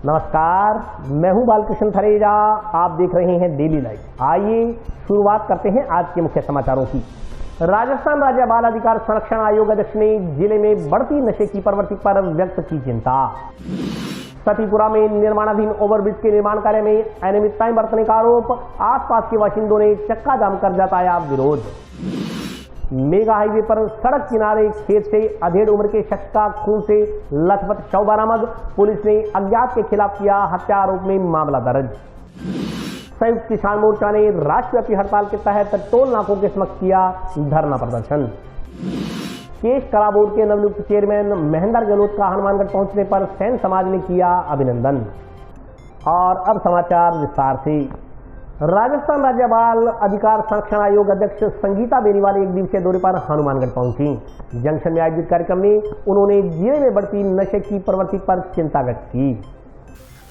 नमस्कार, मैं हूं बालकृष्ण थरेजा। आप देख रहे हैं डेली लाइव। आइए शुरुआत करते हैं आज के मुख्य समाचारों की। राजस्थान राज्य बाल अधिकार संरक्षण आयोग अध्यक्ष ने जिले में बढ़ती नशे की प्रवृत्ति पर व्यक्त की चिंता। सतीपुरा में निर्माणाधीन ओवरब्रिज के निर्माण कार्य में अनियमितताएं बरतने का आरोप, आसपास के बाशिंदों ने चक्का जाम कर जताया विरोध। मेगा हाईवे पर सड़क किनारे खेत से अधेड़ उम्र के शख्स का खून से लथपथ शव बरामद, पुलिस ने अज्ञात के खिलाफ किया हत्या आरोप में मामला दर्ज। संयुक्त किसान मोर्चा ने राष्ट्रव्यापी हड़ताल के तहत टोल नाकों के समक्ष किया धरना प्रदर्शन। केश कला बोर्ड के नवनियुक्त चेयरमैन महेंद्र गहलोत का हनुमानगढ़ पहुंचने पर सैन समाज ने किया अभिनंदन। और अब समाचार विस्तार से। राजस्थान राज्य बाल अधिकार संरक्षण आयोग अध्यक्ष संगीता बेनीवाल एक दिवसीय दौरे पर हनुमानगढ़ पहुंची। जंक्शन में आयोजित कार्यक्रम में उन्होंने जिले में बढ़ती नशे की प्रवृत्ति पर चिंता व्यक्त की।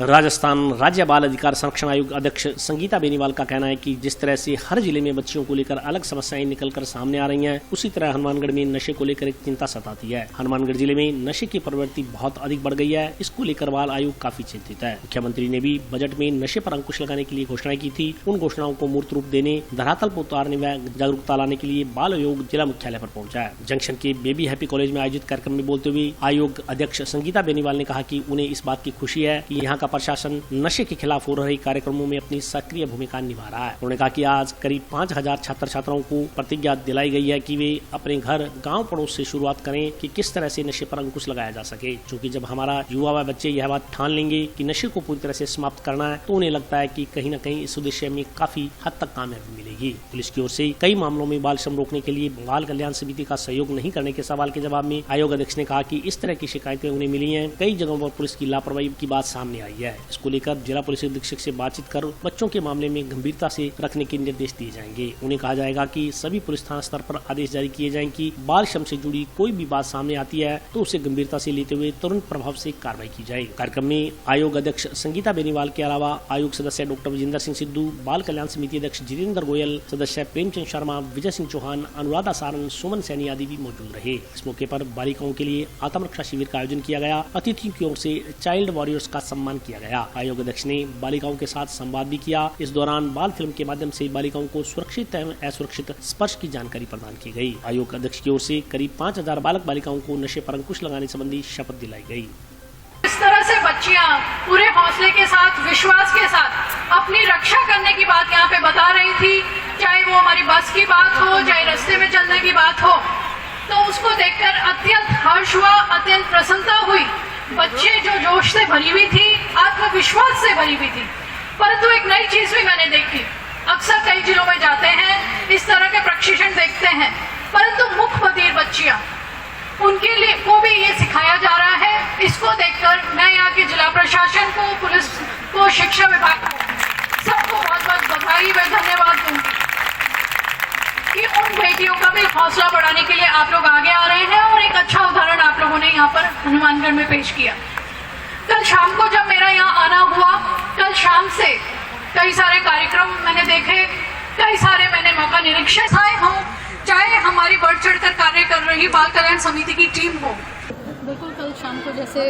राजस्थान राज्य बाल अधिकार संरक्षण आयोग अध्यक्ष संगीता बेनीवाल का कहना है कि जिस तरह से हर जिले में बच्चियों को लेकर अलग समस्याएं निकलकर सामने आ रही हैं, उसी तरह हनुमानगढ़ में नशे को लेकर एक चिंता सताती है। हनुमानगढ़ जिले में नशे की प्रवृत्ति बहुत अधिक बढ़ गई है। इसको लेकर बाल आयोग काफी चिंतित है। मुख्यमंत्री ने भी बजट में नशे पर अंकुश लगाने के लिए घोषणाएं की थी। उन घोषणाओं को मूर्त रूप देने, धरातल पर उतारने व जागरूकता लाने के लिए बाल आयोग जिला मुख्यालय पर पहुंचा है। जंक्शन के बेबी हैप्पी कॉलेज में आयोजित कार्यक्रम में बोलते हुए आयोग अध्यक्ष संगीता बेनीवाल ने कहा कि उन्हें इस बात की खुशी है कि यहाँ का प्रशासन नशे के खिलाफ हो रहे कार्यक्रमों में अपनी सक्रिय भूमिका निभा रहा है। उन्होंने कहा कि आज करीब 5000 छात्र छात्राओं को प्रतिज्ञा दिलाई गई है कि वे अपने घर, गांव, पड़ोस से शुरुआत करें कि किस तरह से नशे पर अंकुश लगाया जा सके। क्योंकि जब हमारा युवा व बच्चे यह बात ठान लेंगे कि नशे को पूरी तरह से समाप्त करना है, तो उन्हें लगता है कि कहीं न कहीं इस उद्देश्य में काफी हद तक कामयाबी मिलेगी। पुलिस की ओर से कई मामलों में बाल श्रम रोकने के लिए बाल कल्याण समिति का सहयोग नहीं करने के सवाल के जवाब में आयोग अध्यक्ष ने कहा कि इस तरह की शिकायतें उन्हें मिली हैं। कई जगहों पर पुलिस की लापरवाही की बात सामने आई है। इसको लेकर जिला पुलिस अधीक्षक से बातचीत कर बच्चों के मामले में गंभीरता से रखने के निर्देश दिए जाएंगे। उन्हें कहा जाएगा कि सभी पुलिस थाना स्तर पर आदेश जारी किए जाएं कि बाल श्रम से जुड़ी कोई भी बात सामने आती है तो उसे गंभीरता से लेते हुए तुरंत प्रभाव से कार्रवाई की जाए। कार्यक्रम में आयोग अध्यक्ष संगीता बेनीवाल के अलावा आयोग सदस्य डॉक्टर विजेंद्र सिंह सिद्धू, बाल कल्याण समिति अध्यक्ष जितेंद्र गोयल, सदस्य प्रेमचंद शर्मा, विजय सिंह चौहान, अनुराधा सारन, सुमन सैनी आदि भी मौजूद रहे। इस मौके पर बालिकाओं के लिए आत्मरक्षा शिविर का आयोजन किया गया। अतिथियों की ओर से चाइल्ड वॉरियर्स का सम्मान किया गया। आयोग अध्यक्ष ने बालिकाओं के साथ संवाद भी किया। इस दौरान बाल फिल्म के माध्यम से बालिकाओं को सुरक्षित एवं असुरक्षित स्पर्श की जानकारी प्रदान की गई। आयोग अध्यक्ष की ओर से करीब 5000 बालक बालिकाओं को नशे पर अंकुश लगाने संबंधी शपथ दिलाई गई। इस तरह से बच्चियां पूरे हौसले के साथ, विश्वास के साथ अपनी रक्षा करने की बात यहाँ पे बता रही थी। चाहे वो हमारी बस की बात हो, चाहे रास्ते में चलने की बात हो, तो उसको देखकर अत्यंत हर्ष हुआ, अत्यंत प्रसन्नता हुई। बच्चे जो जोश से भरी हुई थी, आत्मविश्वास से भरी हुई थी। परंतु एक नई चीज भी मैंने देखी। अक्सर कई जिलों में जाते हैं, इस तरह के प्रशिक्षण देखते हैं, परंतु मुख्य बधिर बच्चियां, उनके लिए को भी ये सिखाया जा रहा है। इसको देखकर मैं यहाँ के जिला प्रशासन को, पुलिस को, शिक्षा विभाग को, सबको बहुत बहुत बधाई व धन्यवाद दूंगी कि उन बेटियों का भी हौसला बढ़ाने के लिए आप लोग आगे आ रहे हैं। और एक अच्छा उदाहरण आप लोगों ने यहाँ पर हनुमानगढ़ में पेश किया। कल शाम को जब मेरा यहाँ आना हुआ, कल शाम से कई सारे कार्यक्रम मैंने देखे, कई सारे मैंने मौका निरीक्षण आए हों, चाहे हमारी बढ़ चढ़कर कार्य कर रही बाल कल्याण समिति की टीम हो। बिल्कुल कल शाम को जैसे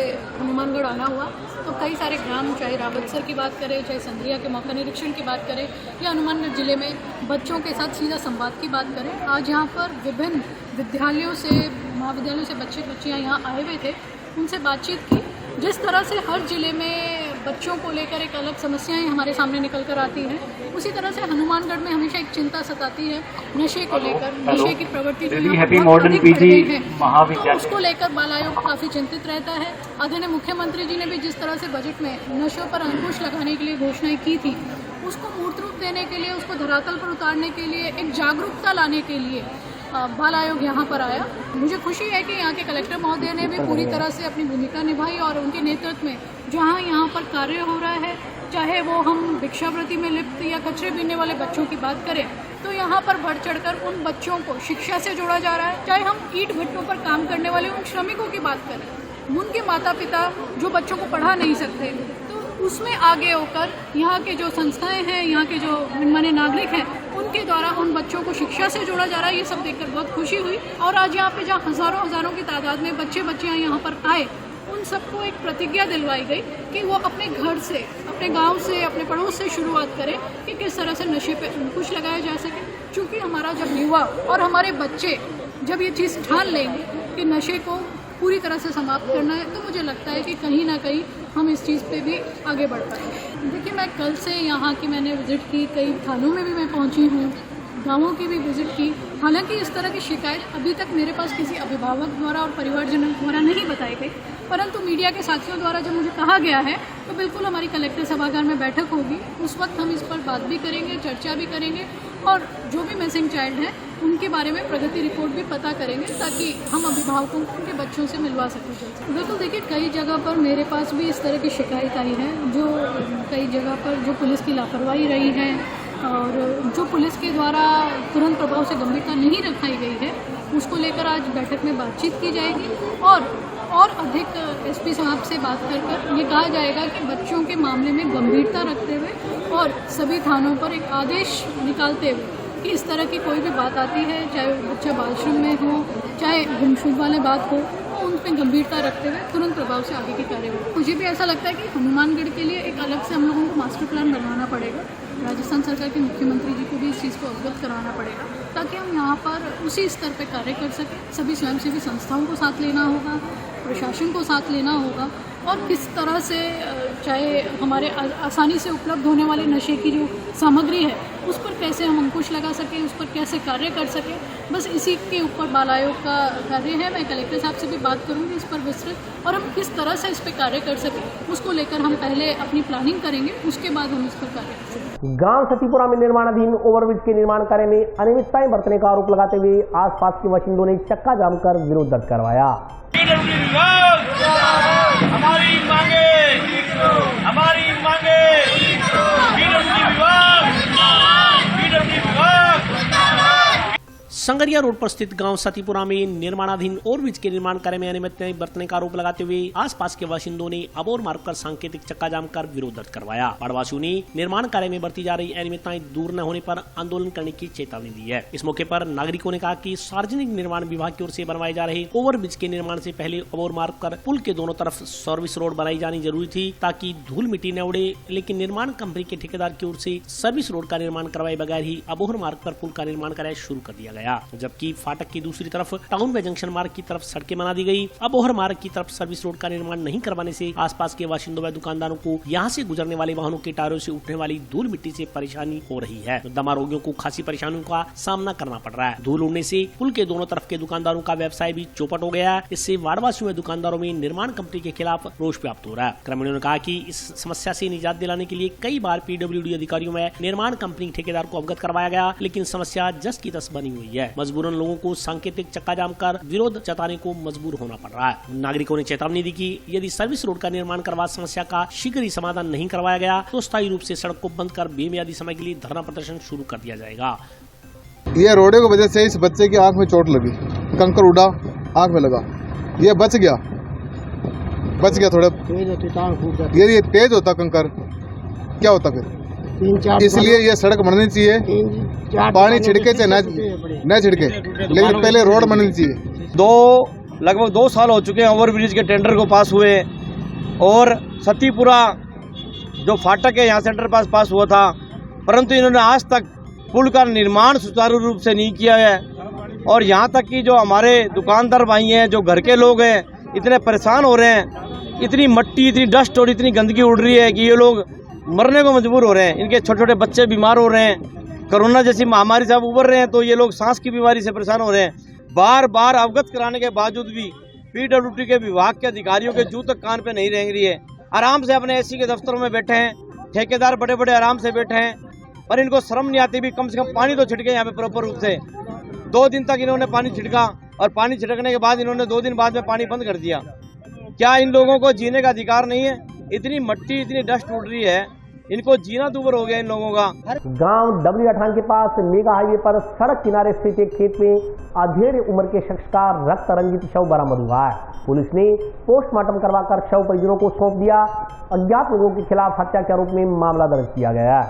हनुमानगढ़ आना हुआ तो कई सारे ग्राम, चाहे रावतसर की बात करें, चाहे संद्रिया के मौका निरीक्षण की बात करें, या हनुमानगढ़ जिले में बच्चों के साथ सीधा संवाद की बात करें। आज यहाँ पर विभिन्न विद्यालयों से, महाविद्यालयों से बच्चियाँ यहाँ आए हुए थे, उनसे बातचीत की। जिस तरह से हर जिले में बच्चों को लेकर एक अलग समस्याएं हमारे सामने निकल कर आती हैं, उसी तरह से हनुमानगढ़ में हमेशा एक चिंता सताती है नशे को लेकर। नशे की प्रवृत्ति जो है उसको लेकर बाल आयोग काफ़ी चिंतित रहता है। आदरणीय मुख्यमंत्री जी ने भी जिस तरह से बजट में नशों पर अंकुश लगाने के लिए घोषणाएं की थी, उसको मूर्त रूप देने के लिए, उसको धरातल पर उतारने के लिए, एक जागरूकता लाने के लिए बाल आयोग यहाँ पर आया। मुझे खुशी है कि यहाँ के कलेक्टर महोदय ने भी पूरी तरह से अपनी भूमिका निभाई और उनके नेतृत्व में जहाँ यहाँ पर कार्य हो रहा है, चाहे वो हम भिक्षावृत्ति में लिप्त या कचरे बीनने वाले बच्चों की बात करें, तो यहाँ पर बढ़ चढ़कर उन बच्चों को शिक्षा से जोड़ा जा रहा है। चाहे हम ईंट भट्टों पर काम करने वाले उन श्रमिकों की बात करें, उनके माता पिता जो बच्चों को पढ़ा नहीं सकते, तो उसमें आगे होकर यहाँ के जो संस्थाएं हैं, यहाँ के जो माने नागरिक हैं, उनके द्वारा उन बच्चों को शिक्षा से जोड़ा जा रहा है। ये सब देखकर बहुत खुशी हुई। और आज यहाँ पे जहाँ हजारों की तादाद में बच्चियाँ यहाँ पर आए, उन उन सबको एक प्रतिज्ञा दिलवाई गई कि वो अपने घर से, अपने गांव से, अपने पड़ोस से शुरुआत करें कि किस तरह से नशे पे अंकुश लगाया जा सके। क्योंकि हमारा जब युवा और हमारे बच्चे जब ये चीज़ ठान लेंगे कि नशे को पूरी तरह से समाप्त करना है, तो मुझे लगता है कि कहीं ना कहीं हम इस चीज़ पे भी आगे बढ़ पाएंगे। देखिए, मैं कल से यहाँ की मैंने विज़िट की, कई थानों में भी मैं पहुँची हूँ, गाँवों की भी विज़िट की। हालांकि इस तरह की शिकायत अभी तक मेरे पास किसी अभिभावक द्वारा और परिवारजनों द्वारा नहीं बताई गई, परंतु मीडिया के साथियों द्वारा जब मुझे कहा गया है तो बिल्कुल हमारी कलेक्टर सभागार में बैठक होगी, उस वक्त हम इस पर बात भी करेंगे, चर्चा भी करेंगे और जो भी मिसिंग चाइल्ड हैं उनके बारे में प्रगति रिपोर्ट भी पता करेंगे ताकि हम अभिभावकों को उनके बच्चों से मिलवा सकें। बिल्कुल, देखिए, कई जगह पर मेरे पास भी इस तरह की शिकायत आई है, जो कई जगह पर जो पुलिस की लापरवाही रही है और जो पुलिस के द्वारा तुरंत प्रभाव से गंभीरता नहीं रखाई गई है, उसको लेकर आज बैठक में बातचीत की जाएगी और अधिक एसपी साहब से बात कर ये कहा जाएगा कि बच्चों के मामले में गंभीरता रखते हुए और सभी थानों पर एक आदेश निकालते हुए कि इस तरह की कोई भी बात आती है, चाहे बच्चा बालश्रम में हो, चाहे गुमशुदा वाले बात हो, उन पर गंभीरता रखते हुए तुरंत प्रभाव से आगे की कार्रवाई। मुझे भी ऐसा लगता है कि हनुमानगढ़ के लिए एक अलग से हम लोगों को मास्टर प्लान बनवाना पड़ेगा। राजस्थान सरकार के मुख्यमंत्री जी को भी इस चीज़ को अवगत कराना पड़ेगा ताकि हम यहाँ पर उसी स्तर पर कार्य कर सकें। सभी स्वयंसेवी संस्थाओं को साथ लेना होगा, प्रशासन को साथ लेना होगा और किस तरह से चाहे हमारे आसानी से उपलब्ध होने वाले नशे की जो सामग्री है उस पर कैसे हम अंकुश लगा सकें, उस पर कैसे कार्य कर सकें, बस इसी के ऊपर बाल आयोग का कार्य है। मैं कलेक्टर साहब से भी बात करूंगी इस पर विस्तृत और हम किस तरह से इस पर कार्य कर सकें उसको लेकर हम पहले अपनी प्लानिंग करेंगे, उसके बाद हम इस पर कार्य कर सकें। गांव सतीपुरा में निर्माणाधीन ओवरब्रिज के निर्माण कार्य में अनियमितताएं बरतने का आरोप लगाते हुए आसपास के बाशिंदों ने चक्का जाम कर विरोध दर्ज करवाया। हमारी मांगे संगरिया रोड पर स्थित गांव सतीपुरा में निर्माणाधीन ओवरब्रिज के निर्माण कार्य में अनियमितताएं बरतने का आरोप लगाते हुए आसपास के बाशिंदों ने अबोर मार्ग पर सांकेतिक चक्का जाम कर विरोध दर्ज करवाया। बाड़वासियों ने निर्माण कार्य में बरती जा रही अनियमितताएं दूर न होने पर आंदोलन करने की चेतावनी दी है। इस मौके पर नागरिकों ने कहा कि सार्वजनिक निर्माण विभाग की ओर से बनवाए जा रहे ओवरब्रिज के निर्माण से पहले अबोर मार्ग पर पुल के दोनों तरफ सर्विस रोड बनाई जानी जरूरी थी ताकि धूल मिट्टी न उड़े, लेकिन निर्माण कंपनी के ठेकेदार की ओर से सर्विस रोड का निर्माण करवाए बगैर ही अबोहर मार्ग पर पुल का निर्माण कार्य शुरू कर दिया गया, जबकि फाटक की दूसरी तरफ टाउन वे जंक्शन मार्ग की तरफ सड़कें बना दी गई। अबोहर मार्ग की तरफ सर्विस रोड का निर्माण नहीं करवाने से आसपास के बाशिंदों व दुकानदारों को यहां से गुजरने वाले वाहनों के टायरों से उठने वाली धूल मिट्टी से परेशानी हो रही है। दमा रोगियों को खासी परेशानियों का सामना करना पड़ रहा है। धूल उड़ने से पुल के दोनों तरफ के दुकानदारों का व्यवसाय भी चौपट हो गया है। इससे वाड़वासियों व दुकानदारों में निर्माण कंपनी के खिलाफ रोष व्याप्त हो रहा है। ग्रामीणों ने कहा कि इस समस्या से निजात दिलाने के लिए कई बार पीडब्ल्यूडी अधिकारियों में निर्माण कंपनी ठेकेदार को अवगत करवाया गया, लेकिन समस्या जस की तस बनी हुई है। मजबूरन लोगों को सांकेतिक चक्का जाम कर विरोध जताने को मजबूर होना पड़ रहा है। नागरिकों ने चेतावनी दी कि यदि सर्विस रोड का निर्माण करवा समस्या का शीघ्र ही समाधान नहीं करवाया गया तो स्थायी रूप से सड़क को बंद कर बेमियादी समय के लिए धरना प्रदर्शन शुरू कर दिया जाएगा। ये रोडे की वजह से इस बच्चे की आंख में चोट लगी, कंकर उड़ा, आंख में लगा, ये बच गया थोड़ा। ये तेज होता कंकर, क्या होता फिर? इसलिए ये सड़क बननी चाहिए, पानी छिड़के चाहे न छिड़के, लेकिन पहले रोड बननी चाहिए। लगभग 2 साल हो चुके हैं ओवरब्रिज के टेंडर को पास हुए और सतीपुरा जो फाटक है यहाँ सेंटर पास हुआ था, परंतु इन्होंने आज तक पुल का निर्माण सुचारू रूप से नहीं किया है। और यहाँ तक कि जो हमारे दुकानदार भाई हैं, जो घर के लोग हैं, इतने परेशान हो रहे हैं। इतनी मट्टी, इतनी डस्ट और इतनी गंदगी उड़ रही है कि ये लोग मरने को मजबूर हो रहे हैं। इनके छोटे छोटे बच्चे बीमार हो रहे हैं। कोरोना जैसी महामारी से अब उभर रहे हैं तो ये लोग सांस की बीमारी से परेशान हो रहे हैं। बार बार अवगत कराने के बावजूद भी पीडब्ल्यूडी के विभाग के अधिकारियों के जू तक कान पे नहीं रेंग रही है। आराम से अपने एसी के दफ्तरों में बैठे हैं, ठेकेदार बड़े बड़े आराम से बैठे हैं, पर इनको शर्म नहीं आती भी कम से कम पानी तो छिड़के यहाँ पे प्रॉपर रूप से। 2 दिन तक इन्होंने पानी छिड़का और पानी छिड़कने के बाद इन्होंने 2 दिन बाद में पानी बंद कर दिया। क्या इन लोगों को जीने का अधिकार नहीं है? इतनी मट्टी, इतनी डस्ट उड़ रही है, इनको जीना दूभर हो गया इन लोगों का। गांव W18 के पास मेगा हाईवे पर सड़क किनारे स्थित एक खेत में अधेड़ उम्र के शख्स का रक्त रंजित शव बरामद हुआ है। पुलिस ने पोस्टमार्टम करवाकर शव परिजनों को सौंप दिया। अज्ञात लोगों के खिलाफ हत्या के आरोप में मामला दर्ज किया गया है।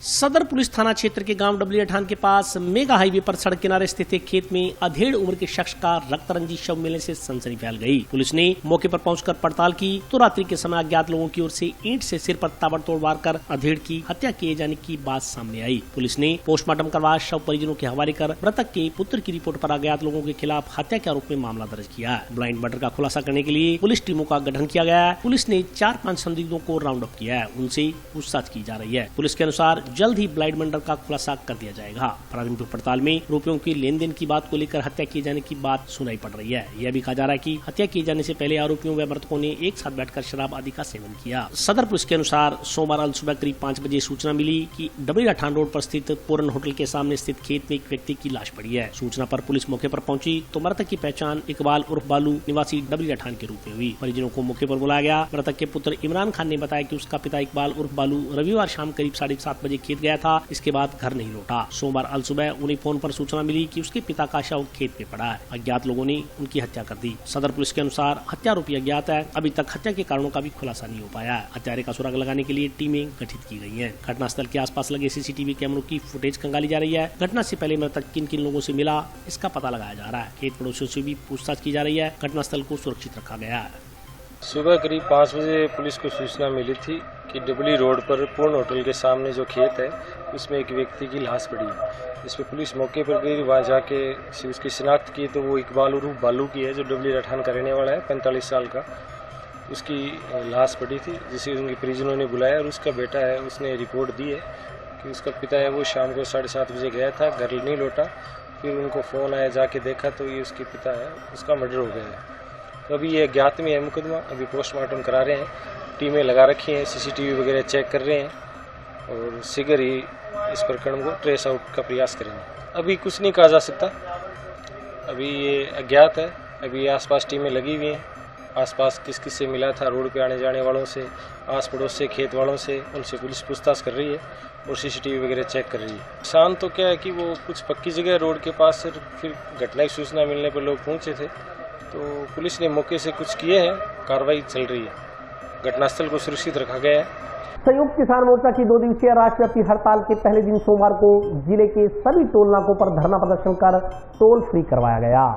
सदर पुलिस थाना क्षेत्र के गांव डबली अठान के पास मेगा हाईवे पर सड़क किनारे स्थित एक खेत में अधेड़ उम्र के शख्स का रक्तरंजी शव मिलने से सनसनी फैल गई। पुलिस ने मौके पर पहुंचकर पड़ताल की तो रात्रि के समय अज्ञात लोगों की ओर से ईंट से सिर पर ताबड़तोड़ वार कर अधेड़ की हत्या किए जाने की बात सामने आई। पुलिस ने पोस्टमार्टम करवा शव परिजनों के हवाले कर मृतक के पुत्र की रिपोर्ट पर अज्ञात लोगों के खिलाफ हत्या के आरोप में मामला दर्ज किया। ब्लाइंड मर्डर का खुलासा करने के लिए पुलिस टीमों का गठन किया गया है। पुलिस ने 4-5 संदिग्धों को राउंड अप किया है, उनसे पूछताछ की जा रही है। पुलिस के अनुसार जल्द ही ब्लाइंड मर्डर का खुलासा कर दिया जाएगा। प्रारंभिक पड़ताल में रुपयों के लेन देन की बात को लेकर हत्या किए जाने की बात सुनाई पड़ रही है। यह भी कहा जा रहा है कि हत्या किए जाने से पहले आरोपियों व मृतकों ने एक साथ बैठकर शराब आदि का सेवन किया। सदर पुलिस के अनुसार सोमवार अल सुबह करीब 5 बजे सूचना मिली कि डबली अठान रोड पर स्थित पूरन होटल के सामने स्थित खेत में एक व्यक्ति की लाश पड़ी है। सूचना पर पुलिस मौके पर पहुंची तो मृतक की पहचान इकबाल उर्फ बालू निवासी डबली अठान के रूप में हुई। परिजनों को मौके पर बुलाया गया। मृतक के पुत्र इमरान खान ने बताया कि उसका पिता इकबाल उर्फ बालू रविवार शाम करीब 7:30 बजे खेत गया था। इसके बाद घर नहीं लौटा। सोमवार अल सुबह उन्हें फोन पर सूचना मिली कि उसके पिता का शव खेत में पड़ा है। अज्ञात लोगों ने उनकी हत्या कर दी। सदर पुलिस के अनुसार हत्यारोपी अज्ञात है। अभी तक हत्या के कारणों का भी खुलासा नहीं हो पाया है। हत्यारे का सुराग लगाने के लिए टीमें गठित की गई हैं। घटनास्थल के आसपास लगे सीसीटीवी कैमरों की फुटेज खंगाली जा रही है। घटना से पहले मृतक किन किन लोगों से मिला इसका पता लगाया जा रहा है। खेत पड़ोसियों से भी पूछताछ की जा रही है। घटनास्थल को सुरक्षित रखा गया है। सुबह करीब 5 बजे पुलिस को सूचना मिली थी कि डबली रोड पर पूर्ण होटल के सामने जो खेत है उसमें एक व्यक्ति की लाश पड़ी है। इस पर पुलिस मौके पर गई, वहाँ जाके उसकी शिनाख्त की तो वो इकबाल उर्फ बालू की है जो डबली अठान का रहने वाला है, 45 साल का। उसकी लाश पड़ी थी जिसे उनके परिजनों ने बुलाया और उसका बेटा है उसने रिपोर्ट दी है कि उसका पिता है वो शाम को 7:30 बजे गया था, घर नहीं लौटा। फिर उनको फ़ोन आया, जाके देखा तो ये उसके पिता है, उसका मर्डर हो गया है। तो अभी ये ज्ञात में है मुकदमा, अभी पोस्टमार्टम करा रहे हैं, टीमें लगा रखी हैं, सीसीटीवी वगैरह चेक कर रहे हैं और शीघ्र ही इस प्रकरण को ट्रेस आउट का प्रयास करेंगे। अभी कुछ नहीं कहा जा सकता, अभी ये अज्ञात है। अभी आसपास टीमें लगी हुई हैं, आसपास किस किस से मिला था, रोड पे आने जाने वालों से, आस पड़ोस से, खेत वालों से, उनसे पुलिस पूछताछ कर रही है और सीसीटीवी वगैरह चेक कर रही है। शाम तो क्या है कि वो कुछ पक्की जगह रोड के पास से फिर घटना की सूचना मिलने पर लोग पहुँचे थे तो पुलिस ने मौके से कुछ किए हैं, कार्रवाई चल रही है। घटनास्थल को सुरक्षित रखा गया है। संयुक्त किसान मोर्चा की 2 दिवसीय राष्ट्रव्यापी हड़ताल के पहले दिन सोमवार को जिले के सभी टोल नाकों पर धरना प्रदर्शन कर टोल फ्री करवाया गया।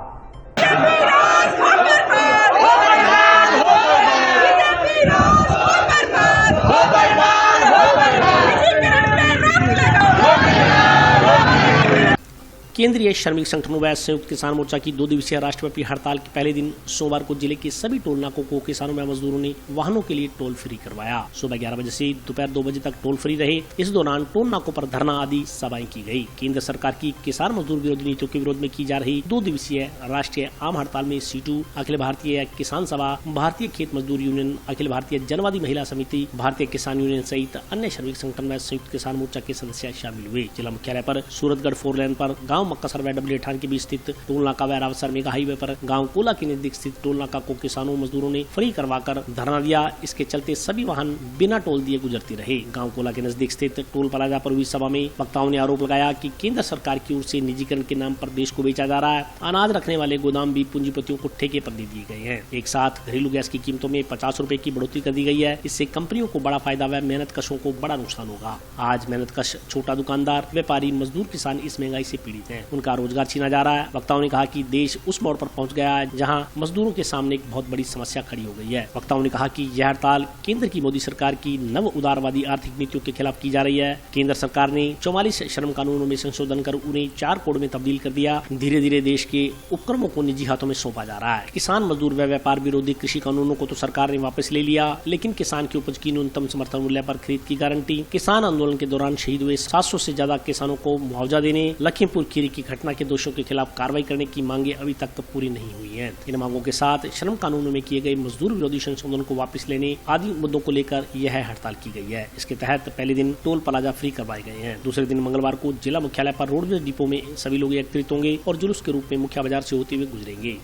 केंद्रीय श्रमिक संगठनों व संयुक्त किसान मोर्चा की 2 दिवसीय राष्ट्रव्यापी हड़ताल के पहले दिन सोमवार को जिले के सभी टोल नाकों को किसानों व मजदूरों ने वाहनों के लिए टोल फ्री करवाया। सुबह 11 बजे से दोपहर 2 बजे तक टोल फ्री रहे। इस दौरान टोल नाकों पर धरना आदि सभाएं की गई। केंद्र सरकार की किसान मजदूर विरोधी नीतियों के विरोध में की जा रही 2 दिवसीय राष्ट्रीय आम हड़ताल में सीटू, अखिल भारतीय किसान सभा, भारतीय खेत मजदूर यूनियन, अखिल भारतीय जनवादी महिला समिति, भारतीय किसान यूनियन सहित अन्य श्रमिक संगठन व संयुक्त किसान मोर्चा के सदस्य शामिल हुए। जिला मुख्यालय पर सूरतगढ़ 4 लेन पर गाँव मक्कासर व डबली अठान के बीच स्थित टोल नाका व रावसर मेगा हाईवे पर गांव कोला के नजदीक स्थित टोल नाका को किसानों मजदूरों ने फ्री करवाकर धरना दिया। इसके चलते सभी वाहन बिना टोल दिए गुजरते रहे। गांव कोला के नजदीक स्थित टोल प्लाजा पर हुई सभा में वक्ताओं ने आरोप लगाया कि केंद्र सरकार की ओर से निजीकरण के नाम पर देश को बेचा जा रहा है। अनाज रखने वाले गोदाम भी पूंजीपतियों को ठेके पर दे दिए गए हैं। एक साथ घरेलू गैस की कीमतों में 50 रुपए की बढ़ोतरी कर दी गई है। इससे कंपनियों को बड़ा फायदा व मेहनत कशों को बड़ा नुकसान होगा। आज मेहनत कश, छोटा दुकानदार, व्यापारी, मजदूर, किसान इस महंगाई से पीड़ित हैं। उनका रोजगार छीना जा रहा है। वक्ताओं ने कहा कि देश उस मोड़ पर पहुंच गया है जहां मजदूरों के सामने एक बहुत बड़ी समस्या खड़ी हो गई है। वक्ताओं ने कहा कि यह हड़ताल केंद्र की मोदी सरकार की नव उदारवादी आर्थिक नीतियों के खिलाफ की जा रही है। केंद्र सरकार ने 44 श्रम कानूनों में संशोधन कर उन्हें 4 कोड में तब्दील कर दिया। धीरे धीरे देश के उपक्रमों को निजी हाथों में सौंपा जा रहा है। किसान मजदूर व व्यापार विरोधी कृषि कानूनों को तो सरकार ने वापस ले लिया, लेकिन किसान की उपज की न्यूनतम समर्थन मूल्य पर खरीद की गारंटी, किसान आंदोलन के दौरान शहीद हुए 700 से ज्यादा किसानों को मुआवजा देने, लखीमपुर खीरी की घटना के दोषियों के खिलाफ कार्रवाई करने की मांगे अभी तक तो पूरी नहीं हुई हैं। इन मांगों के साथ श्रम कानूनों में किए गए मजदूर विरोधी संशोधन को वापस लेने आदि मुद्दों को लेकर यह हड़ताल की गई है। इसके तहत पहले दिन टोल प्लाजा फ्री करवाए गए हैं। दूसरे दिन मंगलवार को जिला मुख्यालय पर रोडवेज डिपो में सभी लोग एकत्रित होंगे और जुलूस के रूप में मुख्य बाजार से होते हुए गुजरेंगे।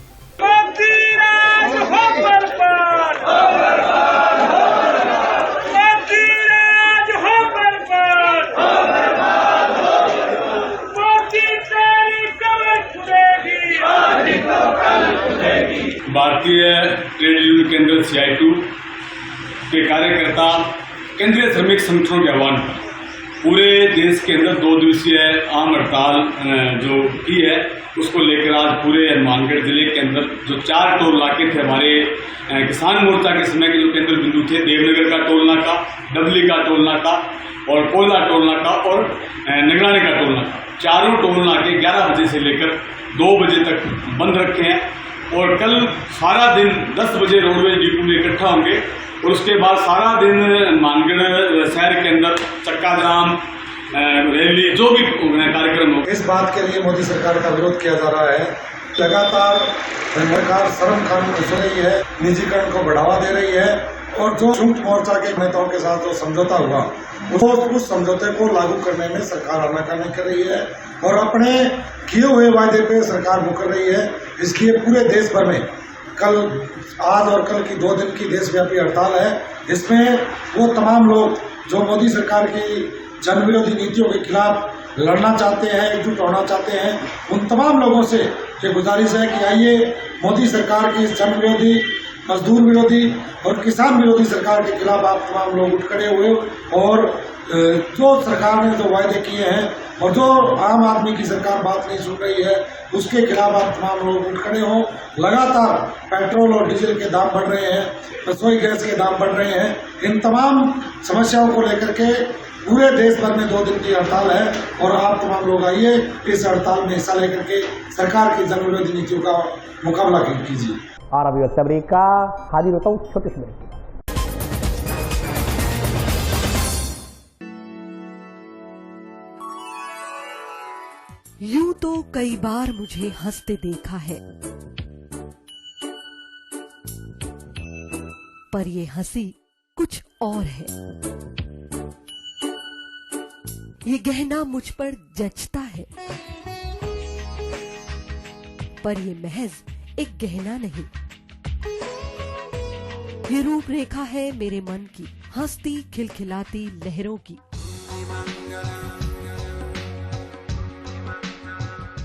भारतीय ट्रेड यूनियन केंद्र CI2 के कार्यकर्ता केंद्रीय श्रमिक संगठनों के आह्वान पर पूरे देश के अंदर 2 दिवसीय आम हड़ताल जो की है उसको लेकर आज पूरे हनुमानगढ़ जिले के अंदर जो 4 टोल नाके थे हमारे किसान मोर्चा के समय के जो केंद्र बिंदु थे, देवनगर का टोल नाका, डबली का टोल नाका और कोयला टोल नाका और नगराने का टोल नाका, चारों टोल नाके 11 बजे से लेकर 2 बजे तक बंद रखे हैं। और कल सारा दिन 10 बजे रोडवेज डिपो में इकट्ठा होंगे और उसके बाद सारा दिन हनुमानगढ़ शहर के अंदर चक्का जाम, रैली, जो भी कार्यक्रम हो। इस बात के लिए मोदी सरकार का विरोध किया जा रहा है। लगातार सरकार श्रम कानून घुस रही है, निजीकरण को बढ़ावा दे रही है और जो संयुक्त मोर्चा के नेताओं के साथ जो समझौता हुआ उस समझौते को लागू करने में सरकार आनाकानी कर रही है और अपने किए हुए वायदे पे सरकार मुकर रही है। इसलिए पूरे देश भर में आज और कल की 2 दिन की देशव्यापी हड़ताल है। इसमें वो तमाम लोग जो मोदी सरकार की जन विरोधी नीतियों के खिलाफ लड़ना चाहते हैं, एकजुट होना चाहते हैं, उन तमाम लोगों से ये गुजारिश है कि आइए मोदी सरकार की जन विरोधी, मजदूर विरोधी और किसान विरोधी सरकार के खिलाफ आप तमाम लोग उठ खड़े हुए और जो सरकार ने जो वायदे किए हैं और जो आम आदमी की सरकार बात नहीं सुन रही है उसके खिलाफ आप तमाम लोग उठ खड़े हों। लगातार पेट्रोल और डीजल के दाम बढ़ रहे हैं, रसोई गैस के दाम बढ़ रहे हैं। इन तमाम समस्याओं को लेकर के पूरे देश भर में 2 दिन की हड़ताल है और आप तमाम लोग आइए इस हड़ताल में हिस्सा लेकर के सरकार की जन विरोधी नीतियों का मुकाबला कीजिए। और अभी वक्त ब्रेक का हाजिर होता हूँ छोटे से ब्रेक। यूं तो कई बार मुझे हंसते देखा है, पर ये हंसी कुछ और है। ये गहना मुझ पर जचता है, पर ये महज एक गहना नहीं, ये रूपरेखा है मेरे मन की, हंसती खिलखिलाती लहरों की,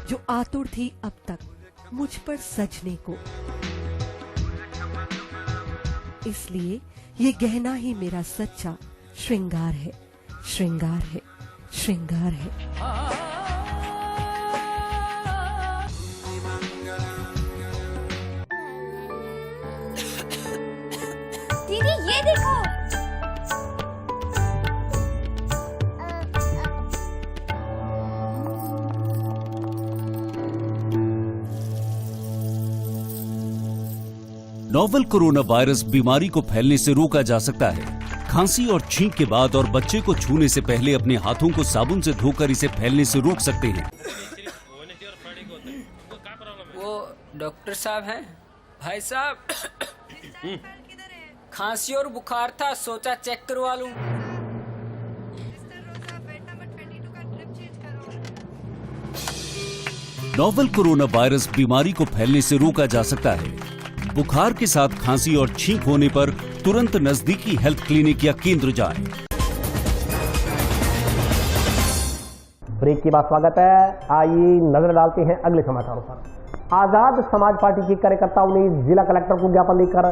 जो आतुर थी अब तक मुझ पर सजने को। इसलिए ये गहना ही मेरा सच्चा श्रृंगार है, श्रृंगार है, श्रृंगार है। दीदी ये देखो, नोवेल कोरोना वायरस बीमारी को फैलने से रोका जा सकता है। खांसी और छींक के बाद और बच्चे को छूने से पहले अपने हाथों को साबुन से धोकर इसे फैलने से रोक सकते हैं। वो डॉक्टर साहब हैं? भाई साहब खांसी और बुखार था, सोचा चेक करवा लूं। नोवेल कोरोना वायरस बीमारी को फैलने से रोका जा सकता है। बुखार के साथ खांसी और छींक होने पर तुरंत नजदीकी हेल्थ क्लिनिक या केंद्र जाएं। ब्रेक के बाद स्वागत है। आइए नजर डालते हैं अगले समाचारों पर। आजाद समाज पार्टी के कार्यकर्ताओं ने जिला कलेक्टर को ज्ञापन देकर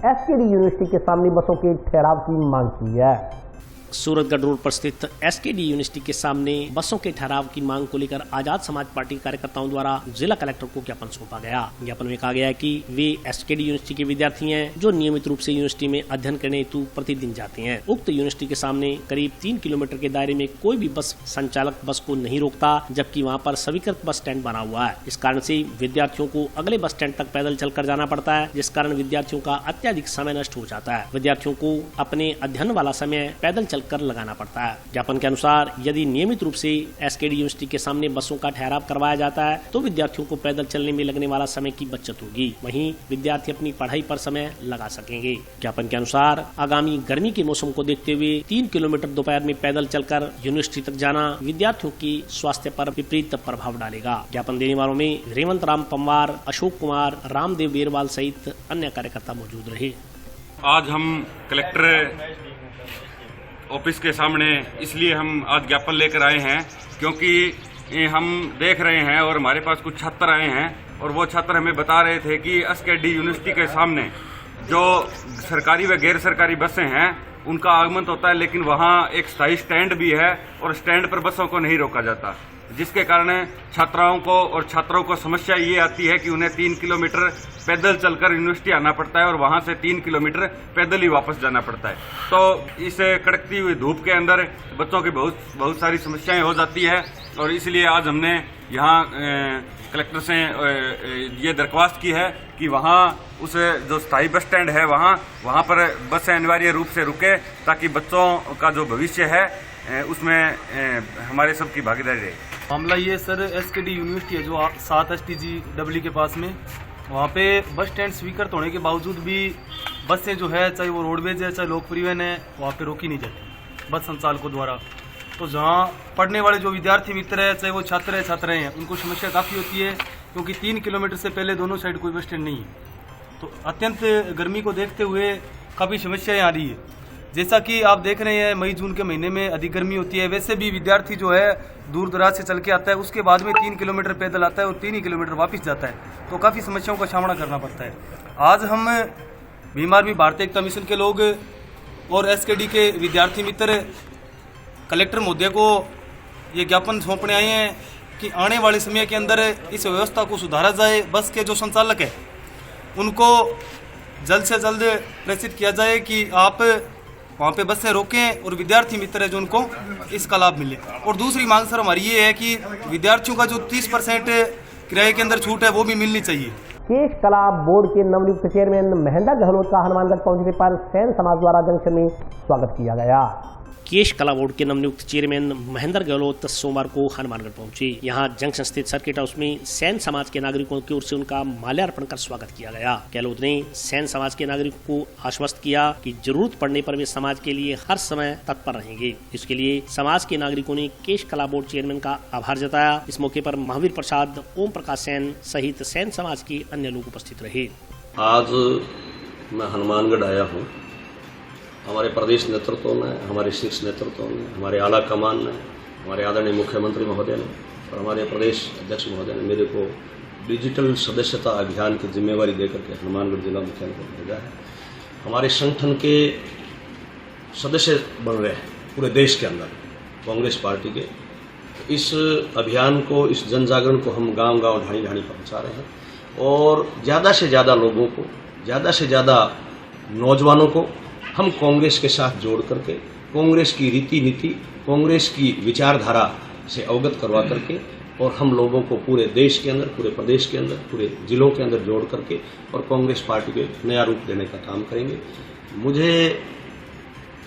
एसकेडी यूनिवर्सिटी के सामने बसों के ठहराव की मांग की है। सूरतगढ़ रोड पर स्थित एसकेडी यूनिवर्सिटी के सामने बसों के ठहराव की मांग को लेकर आजाद समाज पार्टी के कार्यकर्ताओं द्वारा जिला कलेक्टर को ज्ञापन सौंपा गया। ज्ञापन में कहा गया है कि वे एसकेडी यूनिवर्सिटी के विद्यार्थी हैं जो नियमित रूप से यूनिवर्सिटी में अध्ययन करने हेतु प्रतिदिन जाते हैं। उक्त यूनिवर्सिटी के सामने करीब 3 किलोमीटर के दायरे में कोई भी बस संचालक बस को नहीं रोकता, जबकि वहाँ पर स्वीकृत बस स्टैंड बना हुआ है। इस कारण से विद्यार्थियों को अगले बस स्टैंड तक पैदल चलकर जाना पड़ता है, जिस कारण विद्यार्थियों का अत्यधिक समय नष्ट हो जाता है। विद्यार्थियों को अपने अध्ययन वाला समय पैदल चलकर लगाना पड़ता है। ज्ञापन के अनुसार यदि नियमित रूप से एसकेडी यूनिवर्सिटी के सामने बसों का ठहराव करवाया जाता है तो विद्यार्थियों को पैदल चलने में लगने वाला समय की बचत होगी, वहीं विद्यार्थी अपनी पढ़ाई पर समय लगा सकेंगे। ज्ञापन के अनुसार आगामी गर्मी के मौसम को देखते हुए 3 किलोमीटर दोपहर में पैदल चलकर यूनिवर्सिटी तक जाना विद्यार्थियों की स्वास्थ्य पर विपरीत प्रभाव डालेगा। ज्ञापन देने वालों में रेवंत राम पंवार, अशोक कुमार, रामदेव बेरवाल सहित अन्य कार्यकर्ता मौजूद रहे। आज हम कलेक्टर ऑफिस के सामने इसलिए हम आज ज्ञापन लेकर आए हैं क्योंकि हम देख रहे हैं और हमारे पास कुछ छात्र आए हैं और वो छात्र हमें बता रहे थे कि एसकेडी यूनिवर्सिटी के सामने जो सरकारी व गैर सरकारी बसें हैं उनका आगमन होता है, लेकिन वहाँ एक स्थायी स्टैंड भी है और स्टैंड पर बसों को नहीं रोका जाता, जिसके कारण छात्राओं को और छात्रों को समस्या ये आती है कि उन्हें 3 किलोमीटर पैदल चलकर यूनिवर्सिटी आना पड़ता है और वहां से 3 किलोमीटर पैदल ही वापस जाना पड़ता है। तो इस कड़कती हुई धूप के अंदर बच्चों की बहुत सारी समस्याएं हो जाती है और इसलिए आज हमने यहाँ कलेक्टर से ये दरख्वास्त की है कि वहाँ उस जो स्थायी बस स्टैंड है वहाँ पर बसें अनिवार्य रूप से रुके, ताकि बच्चों का जो भविष्य है उसमें हमारे सबकी भागीदारी रहे। मामला ये सर एसकेडी यूनिवर्सिटी है जो 7 STG डब्ल्यू के पास में, वहाँ पे बस स्टैंड स्वीकृत होने के बावजूद भी बसें जो है, चाहे वो रोडवेज है चाहे लोक परिवहन है, वहाँ पे रोकी नहीं जाती बस संचालकों द्वारा। तो जहाँ पढ़ने वाले जो विद्यार्थी मित्र है, चाहे वो छात्र हैं, उनको समस्या काफ़ी होती है, क्योंकि 3 किलोमीटर से पहले दोनों साइड कोई बस स्टैंड नहीं है। तो अत्यंत गर्मी को देखते हुए काफ़ी समस्याएँ आ रही है। जैसा कि आप देख रहे हैं मई जून के महीने में अधिक गर्मी होती है, वैसे भी विद्यार्थी जो है दूर दराज से चल के आता है, उसके बाद में 3 किलोमीटर पैदल आता है और 3 ही किलोमीटर वापस जाता है, तो काफ़ी समस्याओं का सामना करना पड़ता है। आज हम भीम आर्मी भारतीय एकता मिशन के लोग और एसकेडी के विद्यार्थी मित्र कलेक्टर महोदय को ये ज्ञापन सौंपने आए हैं कि आने वाले समय के अंदर इस व्यवस्था को सुधारा जाए। बस के जो संचालक है उनको जल्द से जल्द प्रेषित किया जाए कि आप वहाँ पे बसें रोकें और विद्यार्थी मित्र है जो उनको इसका लाभ मिले। और दूसरी मांग सर हमारी ये है कि विद्यार्थियों का जो 30% किराए के अंदर छूट है वो भी मिलनी चाहिए। केश कला बोर्ड के नवनियुक्त चेयरमैन महेंद्र गहलोत का हनुमानगढ़ पहुंचने पर सैन समाज द्वारा जंक्शन में स्वागत किया गया। केश कला बोर्ड के नवनियुक्त चेयरमैन महेंद्र गहलोत सोमवार को हनुमानगढ़ पहुंचे। यहां जंक्शन स्थित सर्किट हाउस में सैन समाज के नागरिकों की ओर से उनका माल्यार्पण कर स्वागत किया गया। गहलोत ने सैन समाज के नागरिकों को आश्वस्त किया कि जरूरत पड़ने पर वे समाज के लिए हर समय तत्पर रहेंगे। इसके लिए समाज के नागरिकों ने केश कला बोर्ड चेयरमैन का आभार जताया। इस मौके पर महावीर प्रसाद, ओम प्रकाश सैन सहित सैन समाज के अन्य लोग उपस्थित रहे। आज मैं हनुमानगढ़ आया हूँ। हमारे प्रदेश नेतृत्व ने, हमारे शीर्ष नेतृत्व ने, हमारे आला कमान ने, हमारे आदरणीय मुख्यमंत्री महोदय ने और हमारे प्रदेश अध्यक्ष महोदय ने मेरे को डिजिटल सदस्यता अभियान की जिम्मेवारी देकर के हनुमानगढ़ जिला मुख्यालय को भेजा है। हमारे संगठन के सदस्य बन रहे हैं पूरे देश के अंदर कांग्रेस पार्टी के। इस अभियान को, इस जन जागरण को हम गांव-गांव, ढाणी-ढाणी पहुंचा रहे हैं और ज़्यादा से ज़्यादा लोगों को, ज़्यादा से ज़्यादा नौजवानों को हम कांग्रेस के साथ जोड़ करके कांग्रेस की रीति नीति, कांग्रेस की विचारधारा से अवगत करवा करके और हम लोगों को पूरे देश के अंदर, पूरे प्रदेश के अंदर, पूरे जिलों के अंदर जोड़ करके और कांग्रेस पार्टी को नया रूप देने का काम करेंगे। मुझे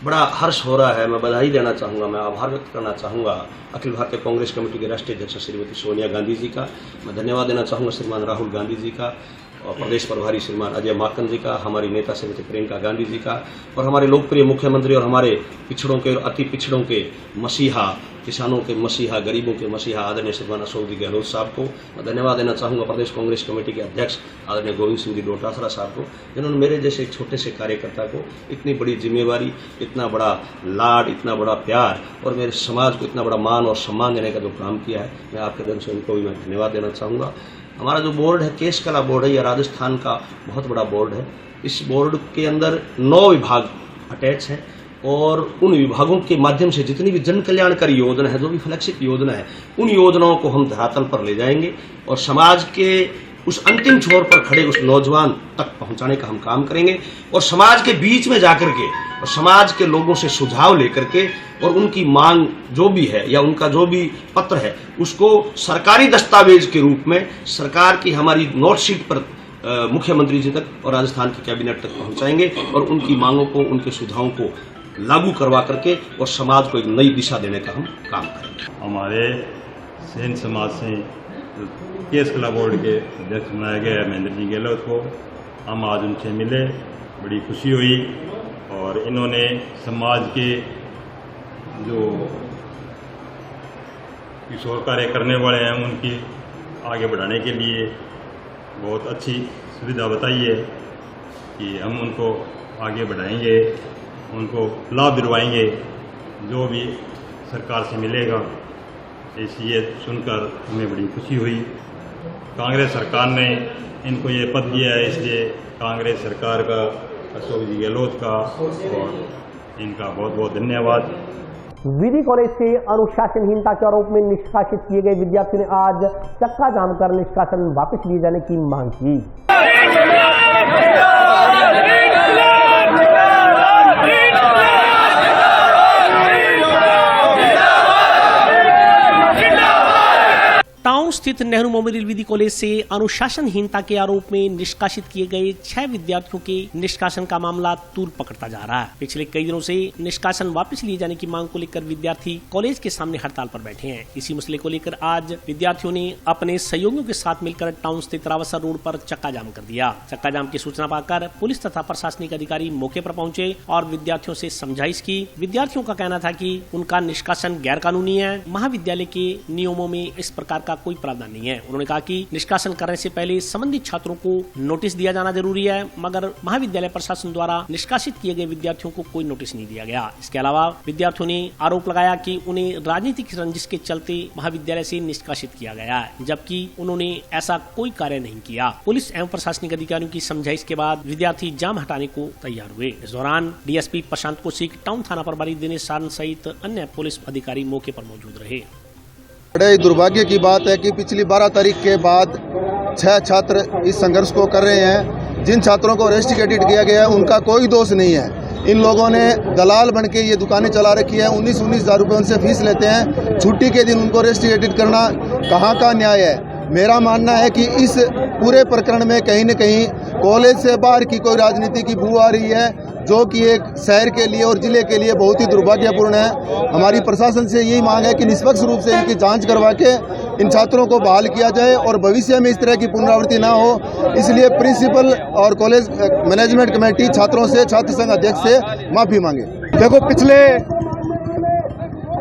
बड़ा हर्ष हो रहा है, मैं बधाई देना चाहूँगा, मैं आभार व्यक्त करना चाहूँगा अखिल भारतीय कांग्रेस कमेटी के राष्ट्रीय अध्यक्ष श्रीमती सोनिया गांधी जी का। मैं धन्यवाद देना चाहूँगा श्रीमान राहुल गांधी जी का और प्रदेश प्रभारी श्रीमान अजय माकन जी का, हमारी नेता श्रीमती प्रियंका गांधी जी का और हमारे लोकप्रिय मुख्यमंत्री और हमारे पिछड़ों के और अति पिछड़ों के मसीहा, किसानों के मसीहा, गरीबों के मसीहा आदरणीय श्रीमान अशोक जी गहलोत साहब को। मैं धन्यवाद देना चाहूँगा प्रदेश कांग्रेस कमेटी के अध्यक्ष आदरणीय गोविंद सिंह जी डोटासरा साहब को, जिन्होंने मेरे जैसे एक छोटे से कार्यकर्ता को इतनी बड़ी जिम्मेवारी, इतना बड़ा लाड, इतना बड़ा प्यार और मेरे समाज को इतना बड़ा मान और सम्मान देने का जो काम किया है, मैं आपके दिन से उनको भी मैं धन्यवाद देना चाहूँगा। हमारा जो बोर्ड है केश कला बोर्ड है, यह राजस्थान का बहुत बड़ा बोर्ड है। इस बोर्ड के अंदर 9 विभाग अटैच हैं और उन विभागों के माध्यम से जितनी भी जन कल्याणकारी योजना है, जो भी फ्लैगशिप योजना है, उन योजनाओं को हम धरातल पर ले जाएंगे और समाज के उस अंतिम छोर पर खड़े उस नौजवान तक पहुंचाने का हम काम करेंगे और समाज के बीच में जाकर के और समाज के लोगों से सुझाव लेकर के और उनकी मांग जो भी है या उनका जो भी पत्र है उसको सरकारी दस्तावेज के रूप में सरकार की हमारी नोट शीट पर मुख्यमंत्री जी तक और राजस्थान की कैबिनेट तक पहुंचाएंगे और उनकी मांगों को, उनके सुझावों को लागू करवा करके और समाज को एक नई दिशा देने का हम काम करेंगे। हमारे सैन समाज से केश कला बोर्ड के अध्यक्ष बनाए गए महेंद्र जी गहलोत को हम आज उनसे मिले, बड़ी खुशी हुई और इन्होंने समाज के जो किशोर कार्य करने वाले हैं उनकी आगे बढ़ाने के लिए बहुत अच्छी सुविधा बताई है कि हम उनको आगे बढ़ाएंगे, उनको लाभ दिलवाएंगे जो भी सरकार से मिलेगा। इसलिए सुनकर हमें बड़ी खुशी हुई। कांग्रेस सरकार ने इनको ये पद दिया है, इसलिए कांग्रेस सरकार का, अशोक जी गहलोत का और इनका बहुत बहुत धन्यवाद। विधि कॉलेज से अनुशासनहीनता के आरोप में निष्कासित किए गए विद्यार्थियों ने आज चक्का जाम कर निष्कासन वापस लिए जाने की मांग की। टाउन स्थित नेहरू मेमोरियल विधि कॉलेज से अनुशासनहीनता के आरोप में निष्कासित किए गए 6 विद्यार्थियों के निष्कासन का मामला तूल पकड़ता जा रहा है। पिछले कई दिनों से निष्कासन वापस लिए जाने की मांग को लेकर विद्यार्थी कॉलेज के सामने हड़ताल पर बैठे हैं। इसी मसले को लेकर आज विद्यार्थियों ने अपने सहयोगियों के साथ मिलकर टाउन स्थित रावसर रोड पर चक्का जाम कर दिया। चक्का जाम की सूचना पाकर पुलिस तथा प्रशासनिक अधिकारी मौके पर पहुंचे और विद्यार्थियों से समझाइश की। विद्यार्थियों का कहना था कि उनका निष्कासन गैर कानूनी है, महाविद्यालय के नियमों में इस प्रकार का कोई प्रावधान नहीं है। उन्होंने कहा कि निष्कासन करने से पहले संबंधित छात्रों को नोटिस दिया जाना जरूरी है, मगर महाविद्यालय प्रशासन द्वारा निष्कासित किए गए विद्यार्थियों को कोई नोटिस नहीं दिया गया। इसके अलावा विद्यार्थियों ने आरोप लगाया कि उन्हें राजनीतिक रंजिश के चलते महाविद्यालय से निष्कासित किया गया है, जबकि उन्होंने ऐसा कोई कार्य नहीं किया। पुलिस एवं प्रशासनिक अधिकारियों की समझाइश के बाद विद्यार्थी जाम हटाने को तैयार हुए। इस दौरान डीएसपी प्रशांत कौशिक, टाउन थाना प्रभारी दिनेश सारन सहित अन्य पुलिस अधिकारी मौके पर मौजूद रहे। बड़े दुर्भाग्य की बात है कि पिछली 12 तारीख के बाद 6 छात्र इस संघर्ष को कर रहे हैं। जिन छात्रों को रेस्ट्रिकेटेड किया गया है उनका कोई दोष नहीं है। इन लोगों ने दलाल बन के ये दुकानें चला रखी है। 19-19 हज़ार रुपये उनसे फीस लेते हैं। छुट्टी के दिन उनको रेस्ट्रिकेटेड करना कहाँ का न्याय है। मेरा मानना है कि इस पूरे प्रकरण में कहीं न कहीं कॉलेज से बाहर की कोई राजनीति की बू आ रही है, जो कि एक शहर के लिए और जिले के लिए बहुत ही दुर्भाग्यपूर्ण है। हमारी प्रशासन से यही मांग है कि निष्पक्ष रूप से इनकी जांच करवा के इन छात्रों को बहाल किया जाए और भविष्य में इस तरह की पुनरावृत्ति ना हो। इसलिए प्रिंसिपल और कॉलेज मैनेजमेंट कमेटी छात्रों से, छात्र संघ अध्यक्ष से माफी मांगे। देखो, पिछले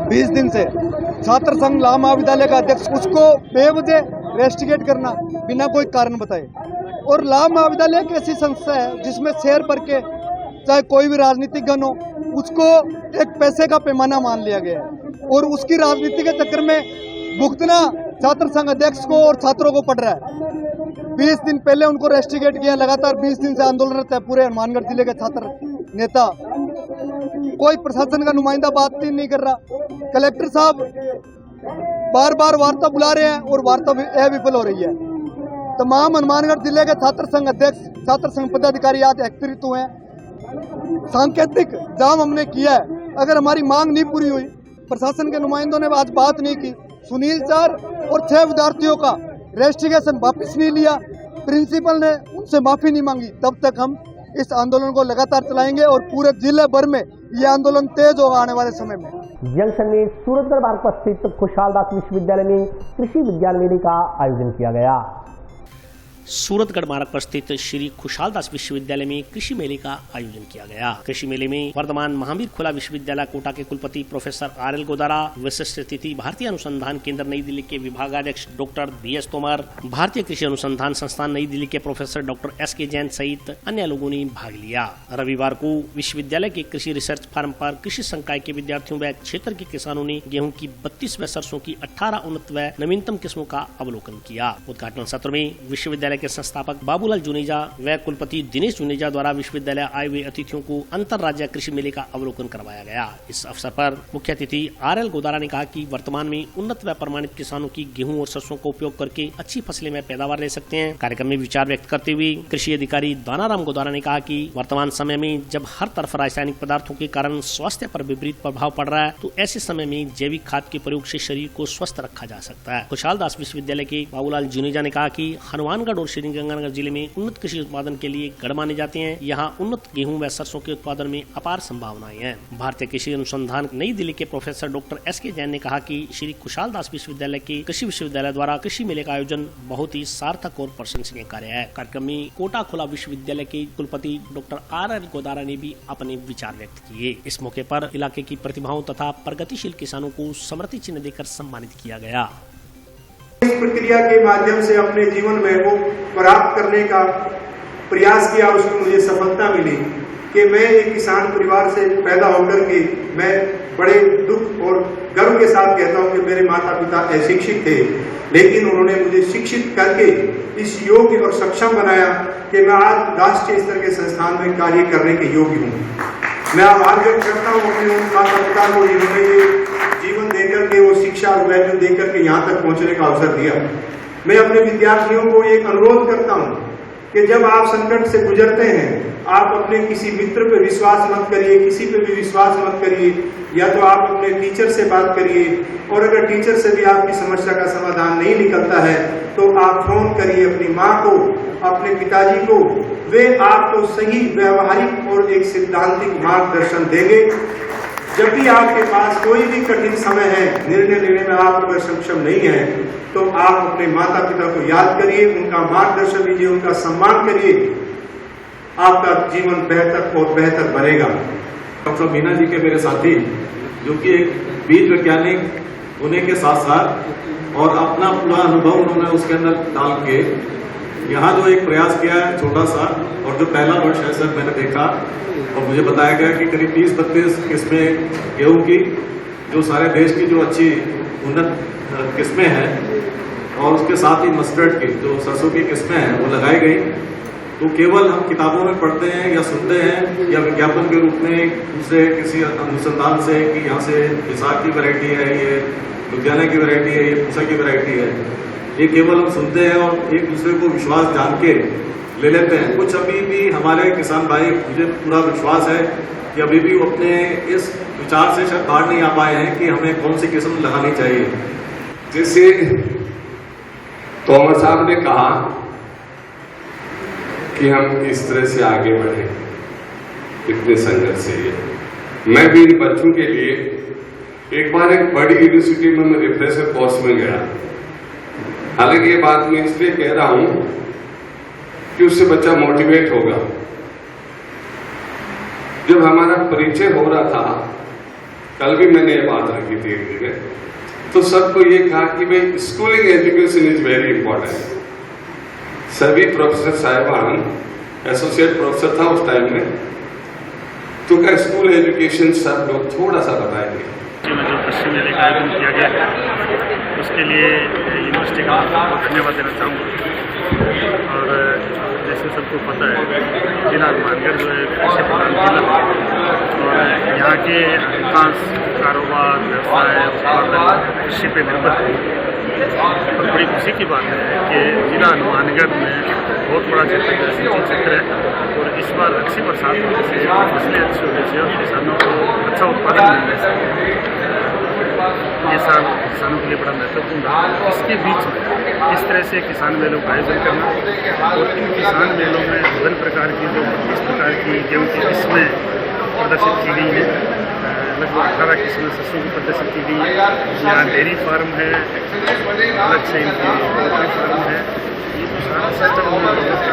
20 दिन से छात्र संघ ला महाविद्यालय का अध्यक्ष उसको बेवजह रेस्टिकेट करना बिना कोई कारण बताए, और ला महाविद्यालय एक ऐसी संस्था है जिसमें शहर भर के चाहे कोई भी राजनीतिक गण हो उसको एक पैसे का पैमाना मान लिया गया है, और उसकी राजनीति के चक्कर में भुगतना छात्र संघ अध्यक्ष को और छात्रों को पड़ रहा है। 20 दिन पहले उनको रेस्टिकेट किया। लगातार 20 दिन से आंदोलनरत है पूरे हनुमानगढ़ जिले के छात्र नेता। कोई प्रशासन का नुमाइंदा बात नहीं कर रहा। कलेक्टर साहब बार बार वार्ता बुला रहे हैं और वार्ता विफल हो रही है। तमाम हनुमानगढ़ जिले के छात्र संघ अध्यक्ष, छात्र संघ पदाधिकारी आज एकत्रित हुए हैं। सांकेतिक जाम हमने किया है। अगर हमारी मांग नहीं पूरी हुई, प्रशासन के नुमाइंदों ने आज बात नहीं की, सुनील चार और 6 विद्यार्थियों का रेस्ट्रिकेशन वापस नहीं लिया, प्रिंसिपल ने उनसे माफी नहीं मांगी, तब तक हम इस आंदोलन को लगातार चलाएंगे और पूरे जिले भर में ये आंदोलन तेज होगा आने वाले समय में। जंक्शन में सूरतगढ़ मार्ग पर स्थित खुशहाल दास विश्वविद्यालय में कृषि विज्ञान मेले का आयोजन किया गया। सूरतगढ़ मार्ग पर स्थित श्री खुशहाल दास विश्वविद्यालय में कृषि मेले का आयोजन किया गया। कृषि मेले में वर्तमान महावीर खुला विश्वविद्यालय कोटा के कुलपति प्रोफेसर RL गोदारा, विशिष्ट अतिथि भारतीय अनुसंधान केंद्र नई दिल्ली के विभागाध्यक्ष डॉक्टर BS तोमर, भारतीय कृषि अनुसंधान संस्थान नई दिल्ली के प्रोफेसर डॉक्टर SK जैन सहित अन्य लोगों ने भाग लिया। रविवार को विश्वविद्यालय के कृषि रिसर्च फार्म पर कृषि संकाय के विद्यार्थियों व क्षेत्र के किसानों ने गेहूं की 32 व सरसों की 18 उन्नत व नवीनतम किस्मों का अवलोकन किया। उद्घाटन सत्र में विश्वविद्यालय के संस्थापक बाबूलाल जुनेजा व कुलपति दिनेश जुनेजा द्वारा विश्वविद्यालय आए हुए अतिथियों को अंतरराज्य कृषि मेले का अवलोकन करवाया गया। इस अवसर पर मुख्य अतिथि RL गोदारा ने कहा कि वर्तमान में उन्नत व प्रमाणित किसानों की गेहूं और सरसों का उपयोग करके अच्छी फसलें में पैदावार ले सकते हैं। कार्यक्रम में विचार व्यक्त करते हुए कृषि अधिकारी दानाराम गोदारा ने कहा कि वर्तमान समय में जब हर तरफ रासायनिक पदार्थों के कारण स्वास्थ्य पर विपरीत प्रभाव पड़ रहा है, तो ऐसे समय में जैविक खाद के प्रयोग से शरीर को स्वस्थ रखा जा सकता है। खुशहाल दास विश्वविद्यालय के बाबूलाल जुनेजा ने कहा कि हनुमानगढ़ और श्रीगंगानगर जिले में उन्नत कृषि उत्पादन के लिए गढ़ माने जाते हैं। यहाँ उन्नत गेहूं व सरसों के उत्पादन में अपार संभावनाएं हैं। भारतीय कृषि अनुसंधान नई दिल्ली के प्रोफेसर डॉक्टर SK जैन ने कहा कि श्री खुशहाल दास विश्वविद्यालय के कृषि विश्वविद्यालय द्वारा कृषि मेले का आयोजन बहुत ही सार्थक और प्रशंसनीय कार्य है। कार्यक्रम में कोटा खुला विश्वविद्यालय के कुलपति डॉक्टर RL गोदारा ने भी अपने विचार व्यक्त किए। इस मौके पर इलाके की प्रतिभाओं तथा प्रगतिशील किसानों को स्मृति चिन्ह देकर सम्मानित किया गया। इस प्रक्रिया के माध्यम से अपने जीवन में वो प्राप्त करने का प्रयास किया, उसमें मुझे सफलता मिली कि मैं एक किसान परिवार से पैदा होकर के मैं बड़े दुख और गर्व के साथ कहता हूं कि मेरे माता पिता अशिक्षित थे, लेकिन उन्होंने मुझे शिक्षित करके इस योग्य और सक्षम बनाया कि मैं आज राष्ट्रीय स्तर के संस्थान में कार्य करने के योग्य हूँ। मैं आभार व्यक्त करता हूँ अपने उन माता पिता को जिन्होंने ये जीवन देकर के, वो शिक्षा और वैल्यू देकर के यहाँ तक पहुँचने का अवसर दिया। मैं अपने विद्यार्थियों को एक अनुरोध करता हूँ कि जब आप संकट से गुजरते हैं, आप अपने किसी मित्र पे विश्वास मत करिए, किसी पे भी विश्वास मत करिए, या तो आप अपने टीचर से बात करिए, और अगर टीचर से भी आपकी समस्या का समाधान नहीं निकलता है तो आप फोन करिए अपनी माँ को, अपने पिताजी को, वे आपको सही व्यवहारिक और एक सिद्धांतिक मार्गदर्शन देंगे। जब भी आपके पास कोई भी कठिन समय है, निर्णय लेने में आप अगर सक्षम नहीं है, तो आप अपने माता पिता को याद करिए, उनका मार्गदर्शन लीजिए, उनका सम्मान करिए, आपका जीवन बेहतर और बेहतर बनेगा। डॉक्टर मीना जी के मेरे साथी, जो कि एक बीज वैज्ञानिक होने के साथ साथ और अपना पूरा अनुभव उन्होंने उसके अंदर डाल के यहाँ जो एक प्रयास किया है छोटा सा, और जो पहला वर्ष है सर मैंने देखा और मुझे बताया गया कि करीब 30-32 किस्में गेहूं की, जो सारे देश की जो अच्छी उन्नत किस्में हैं, और उसके साथ ही मस्टर्ड की जो सरसों की किस्में हैं वो लगाई गई। तो केवल हम किताबों में पढ़ते हैं या सुनते हैं या विज्ञापन के रूप में दूसरे किसी अनुसंधान से कि यहाँ से विशाख की वैरायटी है, ये लुधियाना की वैरायटी है, ये पूसा की वैरायटी है, ये केवल हम सुनते हैं और एक दूसरे को विश्वास जान के ले लेते हैं। कुछ अभी भी हमारे किसान भाई, मुझे पूरा विश्वास है कि अभी भी वो अपने इस विचार से शायद बाहर नहीं आ पाए हैं कि हमें कौन सी किस्म लगानी चाहिए। जैसे तोमर साहब ने कहा कि हम इस तरह से आगे बढ़े इतने संघर्ष से, मैं भी इन बच्चों के लिए एक बार एक बड़ी यूनिवर्सिटी में मैं रिफ्रेशर कोर्स में गया। हालांकि ये बात मैं इसलिए कह रहा हूं कि उससे बच्चा मोटिवेट होगा। जब हमारा परिचय हो रहा था, कल भी मैंने ये बात रखी थी एक जगह, तो सबको ये कहा कि भाई schooling education is very important. सभी प्रोफेसर साहिबान, एसोसिएट प्रोफेसर था उस टाइम में, तो क्या स्कूल एजुकेशन सब लोग थोड़ा सा बताएंगे। जो पश्चिम मेले का आयोजन किया गया है उसके लिए यूनिवर्सिटी का बहुत धन्यवाद देना चाहूँगा। और जैसे सबको पता है, जिला हनुमानगढ़ जो है कृषि प्रधान जिला है और यहाँ के अधिकांश कारोबार, व्यवसाय, उत्पादन कृषि पे निर्भर है। और बड़ी खुशी की बात है कि जिला हनुमानगढ़ में बहुत बड़ा क्षेत्र कृषि क्षेत्र है और इस बार अच्छी बरसात होने से, फसलें अच्छी होने से और किसानों को अच्छा उत्पादन मिलने से ये साल किसानों के लिए बड़ा महत्वपूर्ण रहा। इसके बीच में इस तरह से किसान मेलों का आयोजन करना और इन किसान मेलों में विभिन्न प्रकार की जो 32 प्रकार की गेहूँ की किस्में प्रदर्शित की गई है, लगभग 18 किस्में सरसों की प्रदर्शित की गई है। यहाँ डेयरी फार्म है, अलग से इनकी पोल्ट्री फार्म है। ये तो सारा सिस्टम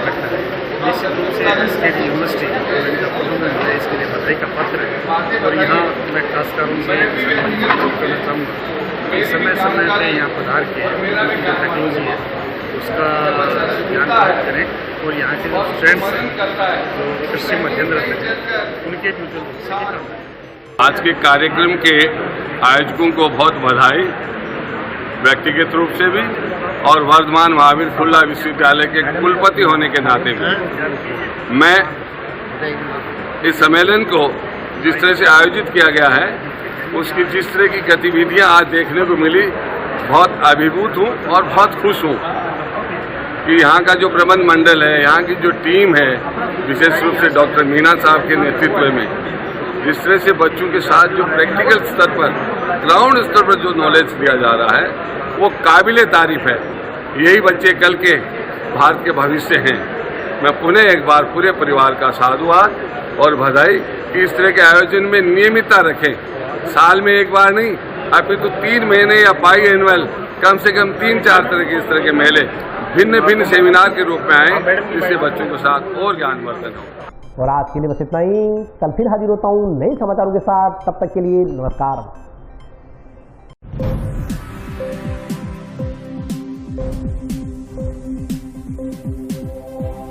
लगता है। निश्चित रूप से एसकेडी यूनिवर्सिटी और इनका मुझे इसके लिए बधाई का पत्र है। और यहाँ मैं खासकर उनसे करना चाहूँगा कि समय समय पर यहाँ पधार के जो टेक्नोलॉजी है उसका ज्ञान प्राप्त करें और यहाँ के जो स्टूडेंट्स हैं जो कृषि मध्यम रत्न हैं उनके भी उज्जवल भविष्य की कामना है। आज के कार्यक्रम के आयोजकों को बहुत बधाई, व्यक्तिगत रूप से भी और वर्धमान महावीर खुल्ला विश्वविद्यालय के कुलपति होने के नाते भी। मैं इस सम्मेलन को जिस तरह से आयोजित किया गया है उसकी जिस तरह की गतिविधियां आज देखने को मिली, बहुत अभिभूत हूं और बहुत खुश हूं कि यहाँ का जो प्रबंध मंडल है, यहाँ की जो टीम है, विशेष रूप से डॉक्टर मीना साहब के नेतृत्व में जिस तरह से बच्चों के साथ जो प्रैक्टिकल स्तर पर, ग्राउंड स्तर पर जो नॉलेज दिया जा रहा है वो काबिले तारीफ है। यही बच्चे कल के भारत के भविष्य हैं। मैं पुनः एक बार पूरे परिवार का साधुवाद और बधाई कि इस तरह के आयोजन में नियमितता रखें। साल में एक बार नहीं, अपितु 3 महीने या बाई एनुअल कम से कम 3-4 तरह के इस तरह के मेले भिन्न भिन्न सेमिनार के रूप में आए, जिससे बच्चों के साथ और ज्ञानवर्धन हो। और आज के लिए बस इतना ही। कल फिर हाजिर होता हूँ नए समाचारों के साथ। तब तक के लिए नमस्कार।